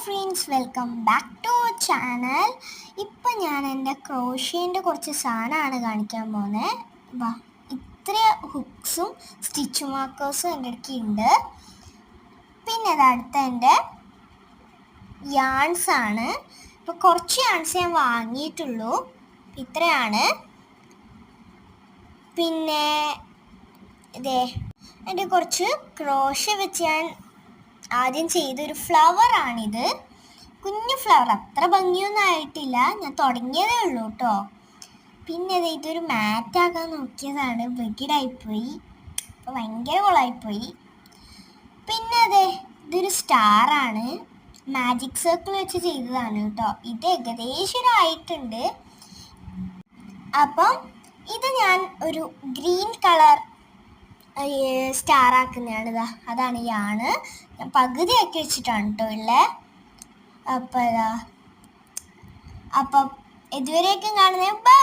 Friends, welcome back to channel. ഇപ്പം ഞാൻ എൻ്റെ ക്രോഷ്യേൻ്റെ കുറച്ച് സാധനമാണ് കാണിക്കാൻ പോകുന്നത്. ഇത്ര ഹുക്സും സ്റ്റിച്ച് മാർക്കേഴ്സും എൻ്റെ അടുത്ത് ഉണ്ട്. പിന്നെ അടുത്ത എൻ്റെ യാൺസ് ആണ്. ഇപ്പോൾ കുറച്ച് യാൺസ് ഞാൻ വാങ്ങിയിട്ടുള്ളൂ, ഇത്രയാണ്. പിന്നെ ഇതേ എൻ്റെ കുറച്ച് ക്രോഷ്യ വെച്ച് ഞാൻ ആദ്യം ചെയ്തൊരു ഫ്ലവറാണിത്. കുഞ്ഞു ഫ്ലവർ, അത്ര ഭംഗിയൊന്നും ആയിട്ടില്ല, ഞാൻ തുടങ്ങിയതേ ഉള്ളൂ കേട്ടോ. പിന്നെ ഇതൊരു മാറ്റാക്കാൻ നോക്കിയതാണ്, ബഗിഡായിപ്പോയി, അപ്പോൾ ഭയങ്കര കൊളായിപ്പോയി. പിന്നെ ഇതൊരു സ്റ്റാറാണ്, മാജിക് സർക്കിൾ വെച്ച് ചെയ്തതാണ് കേട്ടോ. ഇത് ഏകദേശം ആയിട്ടുണ്ട്. അപ്പം ഇത് ഞാൻ ഒരു ഗ്രീൻ കളർ സ്റ്റാർ ആക്കുന്നതാണ്. അതാണ് യാണ്. ഞാൻ പകുതിയാക്കി വെച്ചിട്ടാണ് കേട്ടോ ഉള്ളത്. അപ്പം ഇതുവരെയൊക്കെ കാണുന്നത്. ബൈ.